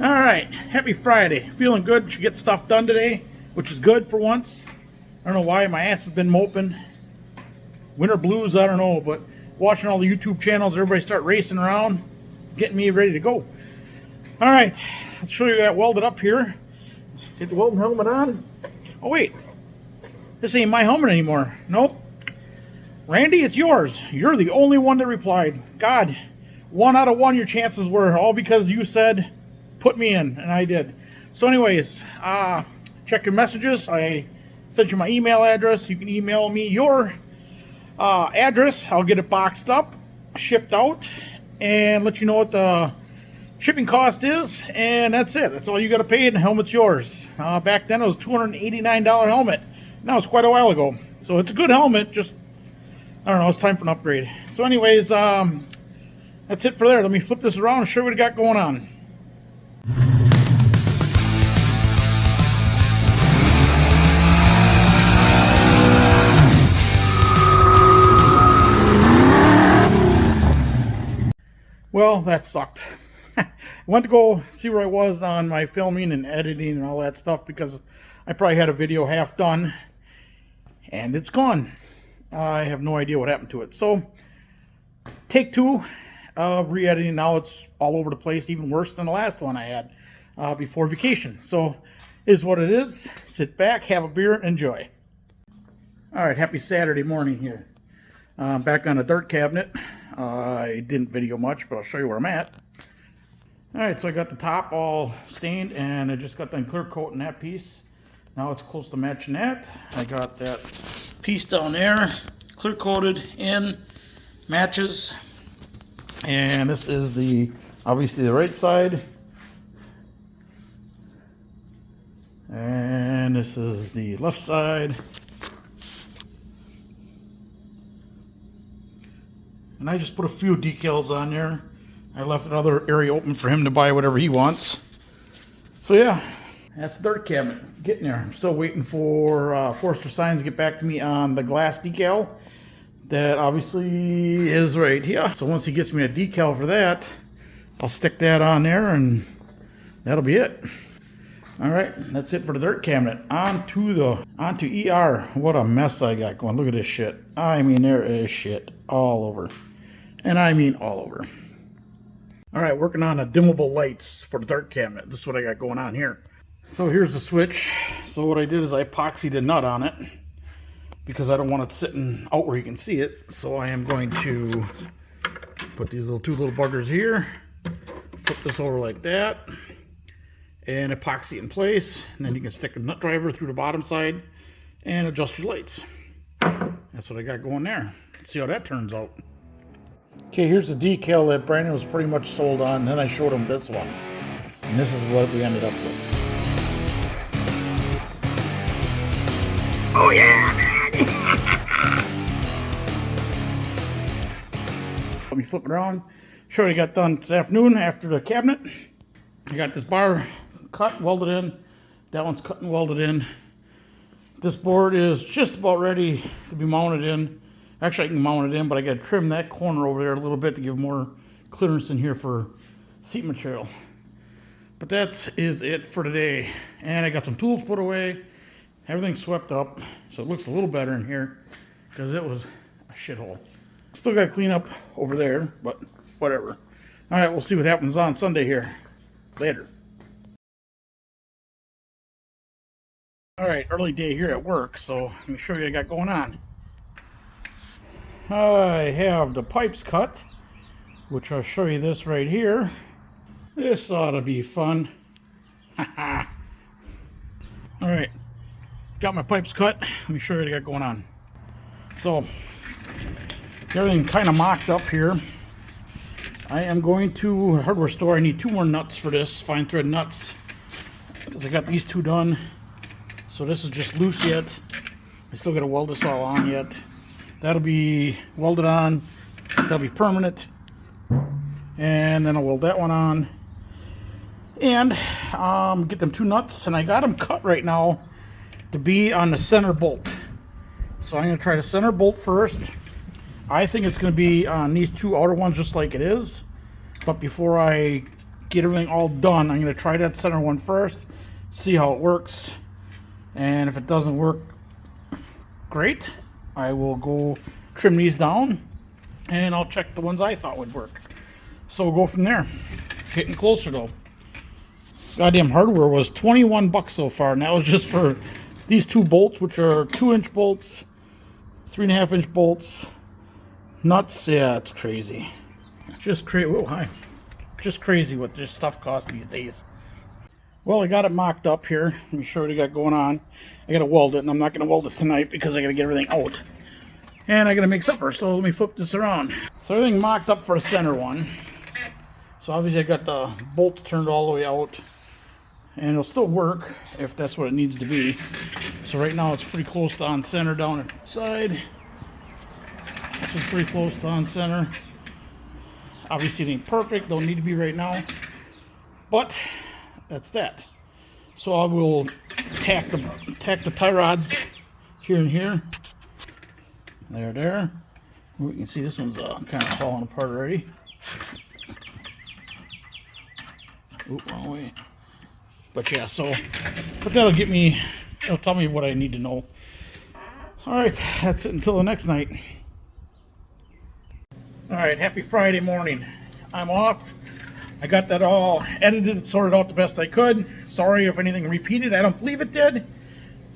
All right, happy Friday. Feeling good. Should get stuff done today, which is good for once. I don't know why my ass has been moping. Winter blues, I don't know, but watching all the YouTube channels, everybody start racing around, getting me ready to go. All right, let's show you that welded up here. Get the welding helmet on. Oh wait, this ain't my helmet anymore. Nope. Randy, it's yours. You're the only one that replied. God, 1 out of 1 your chances were, all because you said put me in, and I did. So anyways, check your messages. I sent you my email address. You can email me your address. I'll get it boxed up, shipped out, and let you know what the shipping cost is, and that's it. That's all you got to pay, and the helmet's yours. Back then it was $289 helmet. Now it's quite a while ago. So it's a good helmet, just, I don't know, it's time for an upgrade. So anyways, that's it for there. Let me flip this around and show you what we got going on. Well, that sucked. I went to go see where I was on my filming and editing and all that stuff because I probably had a video half done and it's gone. I have no idea what happened to it. So, take 2 of re-editing. Now it's all over the place, even worse than the last one I had before vacation. So, is what it is. Sit back, have a beer, enjoy. All right, happy Saturday morning here. Back on a dirt cabinet. I didn't video much, but I'll show you where I'm at. Alright, so I got the top all stained, and I just got done clear coating that piece. Now it's close to matching that. I got that piece down there, clear coated in, matches. And this is the, obviously the right side. And this is the left side. And I just put a few decals on there. I left another area open for him to buy whatever he wants. So yeah, that's the dirt cabinet. Getting there. I'm still waiting for Forster Signs to get back to me on the glass decal. That obviously is right here. So once he gets me a decal for that, I'll stick that on there and that'll be it. Alright, that's it for the dirt cabinet. Onto E.R. What a mess I got going. Look at this shit. I mean, there is shit all over. And I mean all over. Alright, working on the dimmable lights for the dirt cabinet. This is what I got going on here. So here's the switch. So what I did is I epoxied a nut on it because I don't want it sitting out where you can see it. So I am going to put these two little buggers here, flip this over like that, and epoxy it in place. And then you can stick a nut driver through the bottom side and adjust your lights. That's what I got going there. Let's see how that turns out. Okay, here's the decal that Brandon was pretty much sold on. Then I showed him this one. And this is what we ended up with. Oh yeah, man! Let me flip it around. Show you got done this afternoon after the cabinet. I got this bar cut, welded in. That one's cut and welded in. This board is just about ready to be mounted in. Actually, I can mount it in, but I got to trim that corner over there a little bit to give more clearance in here for seat material. But that is it for today. And I got some tools put away. Everything swept up, so it looks a little better in here because it was a shithole. Still got to clean up over there, but whatever. All right, we'll see what happens on Sunday here. Later. All right, early day here at work, so let me show you what I got going on. I have the pipes cut, which I'll show you this right here. This ought to be fun. Alright, got my pipes cut. Let me show you what I got going on. So, everything kind of mocked up here. I am going to a hardware store. I need 2 more nuts for this, fine thread nuts, because I got these 2 done. So this is just loose yet. I still got to weld this all on yet. That'll be welded on. That'll be permanent. And then I'll weld that one on. And get them 2 nuts. And I got them cut right now to be on the center bolt. So I'm going to try the center bolt first. I think it's going to be on these 2 outer ones just like it is. But before I get everything all done. I'm going to try that center one first, see how it works. And if it doesn't work great, I will go trim these down and I'll check the ones I thought would work. So we'll go from there. Getting closer though. Goddamn hardware was 21 bucks so far, and that was just for these two bolts, which are 2-inch bolts, 3.5-inch bolts. Nuts. Yeah, it's crazy. Just crazy. Whoa, hi. Just crazy what this stuff costs these days. Well, I got it mocked up here. Let me show you what I got going on. I got to weld it, and I'm not going to weld it tonight because I got to get everything out. And I got to make supper, so let me flip this around. So everything mocked up for the center one. So obviously I got the bolts turned all the way out. And it'll still work if that's what it needs to be. So right now it's pretty close to on center down the side. This is pretty close to on center. Obviously it ain't perfect, don't need to be right now. But that's that. So I will tack the tie rods here and here. There. You can see this one's kind of falling apart already. Oop, wrong way. But yeah, but that'll get me, it'll tell me what I need to know. Alright, that's it until the next night. Alright, happy Friday morning. I'm off. I got that all edited and sorted out the best I could. Sorry if anything repeated. I don't believe it did,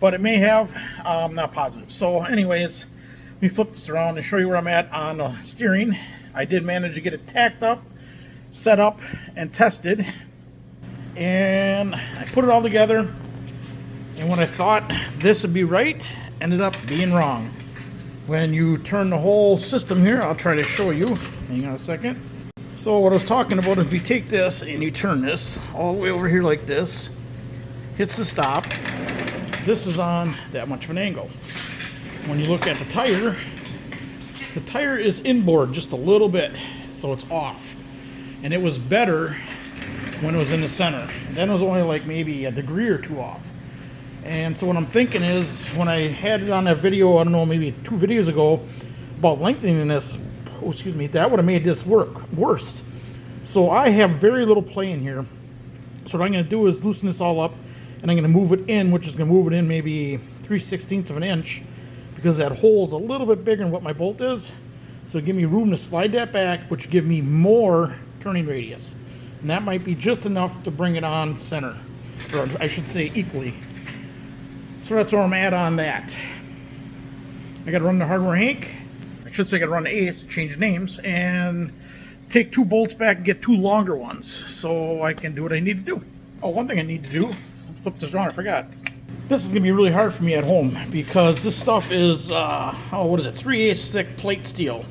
but it may have. I'm not positive. So anyways, let me flip this around and show you where I'm at on the steering. I did manage to get it tacked up, set up, and tested. And I put it all together, and when I thought this would be right, ended up being wrong. When you turn the whole system here, I'll try to show you. Hang on a second. So what I was talking about, if you take this and you turn this all the way over here like this, hits the stop, this is on that much of an angle. When you look at the tire is inboard just a little bit, so it's off. And it was better when it was in the center. Then it was only like maybe a degree or two off. And so what I'm thinking is, when I had it on that video, I don't know, maybe 2 videos ago, about lengthening this, that would have made this work worse. So I have very little play in here. So what I'm going to do is loosen this all up, and I'm going to move it in, which is going to move it in maybe 3/16 of an inch, because that hole's a little bit bigger than what my bolt is. So give me room to slide that back, which give me more turning radius. And that might be just enough to bring it on center, or I should say equally. So that's where I'm at on that. I got to run the Hardware Hank. I should say I got to run the Ace, change names, and take 2 bolts back and get 2 longer ones so I can do what I need to do. Oh, one thing I need to do, flip this around, I forgot. This is going to be really hard for me at home because this stuff is, 3/8 thick plate steel.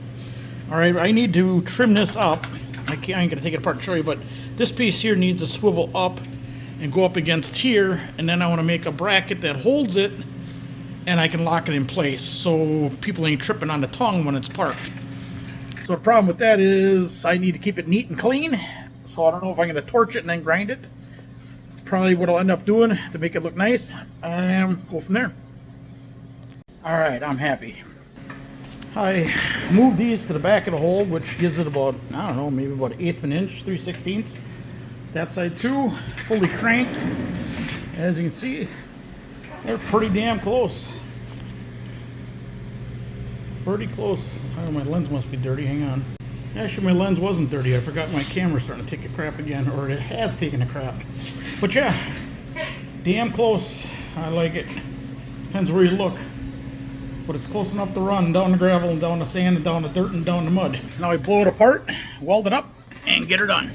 All right, I need to trim this up. I ain't going to take it apart and show you, but this piece here needs to swivel up and go up against here, and then I want to make a bracket that holds it, and I can lock it in place so people ain't tripping on the tongue when it's parked. So the problem with that is I need to keep it neat and clean, so I don't know if I'm going to torch it and then grind it. It's probably what I'll end up doing to make it look nice, and go from there. Alright, I'm happy. I moved these to the back of the hole, which gives it about, I don't know, maybe about 1/8 of an inch, 3/16. That side too, fully cranked. As you can see, they're pretty damn close. Pretty close. Oh, my lens must be dirty, hang on. Actually, my lens wasn't dirty. I forgot my camera's starting to take a crap again, or it has taken a crap. But yeah, damn close. I like it. Depends where you look. But it's close enough to run down the gravel and down the sand and down the dirt and down the mud. Now I blow it apart, weld it up, and get her done.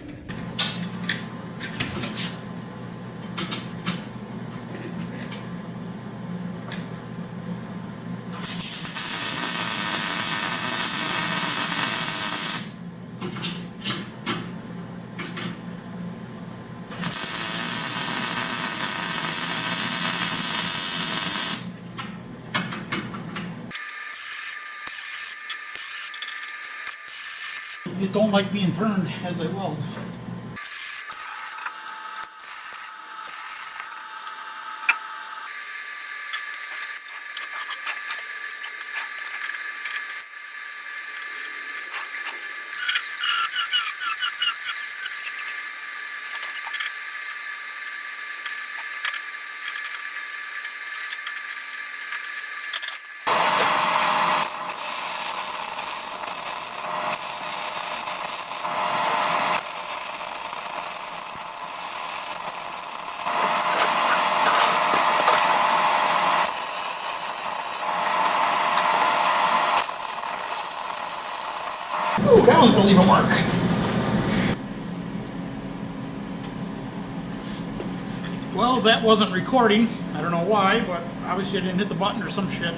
You don't like being turned as I weld. Ooh, that one's gonna leave a mark. Well, that wasn't recording. I don't know why, but obviously I didn't hit the button or some shit.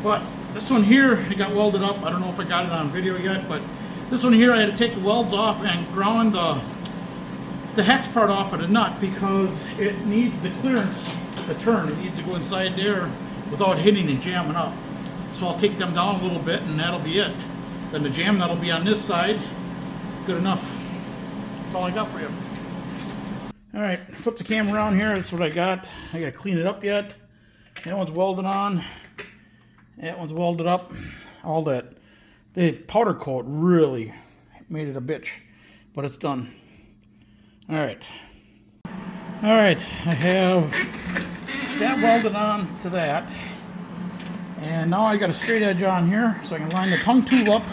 But this one here, it got welded up. I don't know if I got it on video yet, but this one here I had to take the welds off and ground the hex part off of the nut because it needs the clearance to turn. It needs to go inside there without hitting and jamming up. So I'll take them down a little bit and that'll be it. Then the jam nut will be on this side. Good enough. That's all I got for you. Alright, flip the camera around here. That's what I got. I gotta clean it up yet. That one's welded on. That one's welded up. All that. The powder coat really made it a bitch. But it's done. Alright. Alright, I have that welded on to that. And now I got a straight edge on here so I can line the tongue tube up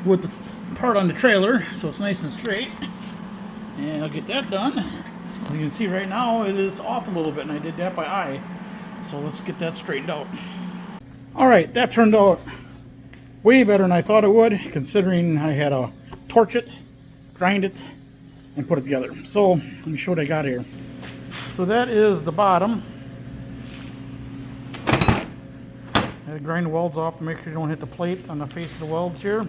with the part on the trailer so it's nice and straight. And I'll get that done. As you can see right now it is off a little bit and I did that by eye. So let's get that straightened out. Alright, that turned out way better than I thought it would, considering I had to torch it, grind it, and put it together. So let me show what I got here. So that is the bottom. I grind the welds off to make sure you don't hit the plate on the face of the welds here.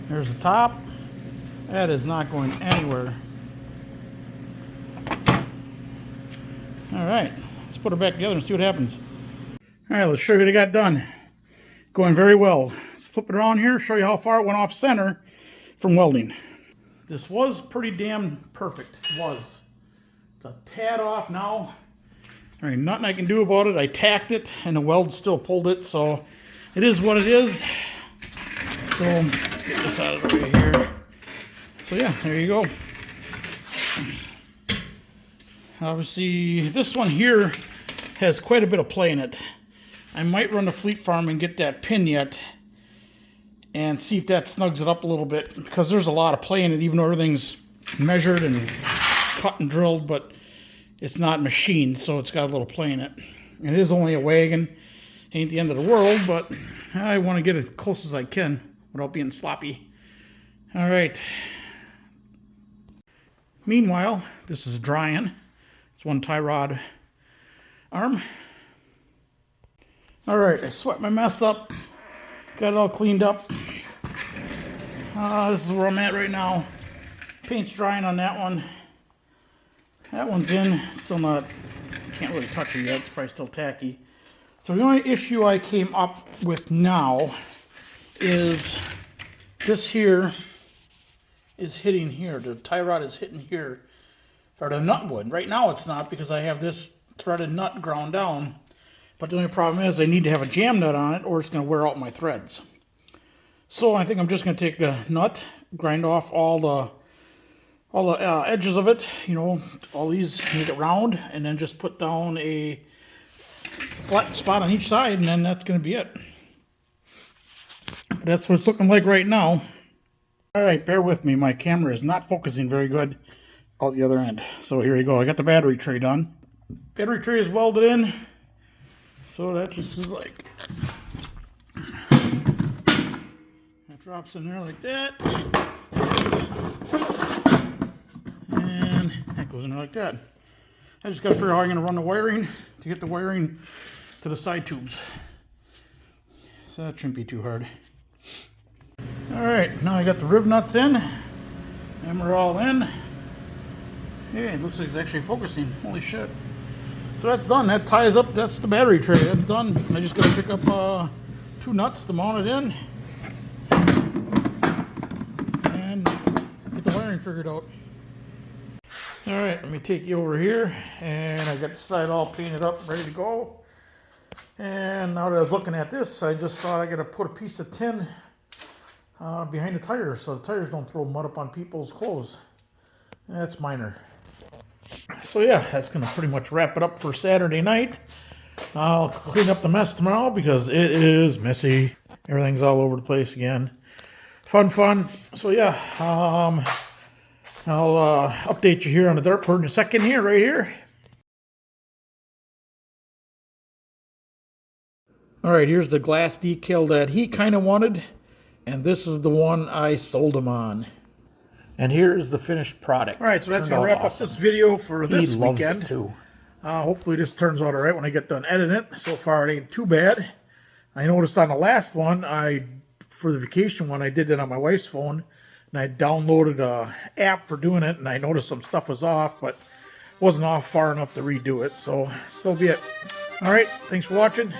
There's the top. That is not going anywhere. Alright, let's put it back together and see what happens. Alright, let's show you what I got done. Going very well. Let's flip it around here, show you how far it went off center from welding. This was pretty damn perfect. It was. It's a tad off now. There ain't nothing I can do about it. I tacked it and the weld still pulled it, so it is what it is. So let's get this out of the way here. So yeah, there you go. Obviously, this one here has quite a bit of play in it. I might run to Fleet Farm and get that pin yet and see if that snugs it up a little bit, because there's a lot of play in it, even though everything's measured and cut and drilled, but it's not machined, so it's got a little play in it. And it is only a wagon. Ain't the end of the world, but I want to get as close as I can without being sloppy. All right. Meanwhile, this is drying. It's one tie rod arm. All right, I swept my mess up. Got it all cleaned up. This is where I'm at right now. Paint's drying on that one. That one's in. Still not, can't really touch it yet. It's probably still tacky. So the only issue I came up with now is this here is hitting here. The tie rod is hitting here. Or the nut would. Right now it's not because I have this threaded nut ground down. But the only problem is I need to have a jam nut on it or it's going to wear out my threads. So I think I'm just going to take the nut, grind off all the edges of it, you know, all these, make it round, and then just put down a flat spot on each side, and then that's going to be it. That's what it's looking like right now. All right, bear with me. My camera is not focusing very good out the other end. So here you go. I got the battery tray done. Battery tray is welded in. So that just is like, that drops in there like that. And that goes in there like that. I just got to figure out how I'm going to run the wiring to get the wiring to the side tubes. So that shouldn't be too hard. Alright, now I got the riv nuts in. And we're all in. Hey, it looks like it's actually focusing. Holy shit. So that's done. That ties up. That's the battery tray. That's done. I just got to pick up 2 nuts to mount it in. And get the wiring figured out. Alright, let me take you over here. And I got the side all painted up, ready to go. And now that I was looking at this, I just thought I got to put a piece of tin behind the tires so the tires don't throw mud up on people's clothes. That's minor. So yeah, that's going to pretty much wrap it up for Saturday night. I'll clean up the mess tomorrow because it is messy. Everything's all over the place again. Fun. So yeah, I'll update you here on the dartboard in a second here, right here. All right, here's the glass decal that he kind of wanted. And this is the one I sold him on. And here's the finished product. All right, so that's going to wrap up this video for this weekend. He loves it too. Hopefully this turns out all right when I get done editing it. So far it ain't too bad. I noticed on the last one, for the vacation one, I did it on my wife's phone. And I downloaded a app for doing it. And I noticed some stuff was off, but wasn't off far enough to redo it. So be it. All right, thanks for watching.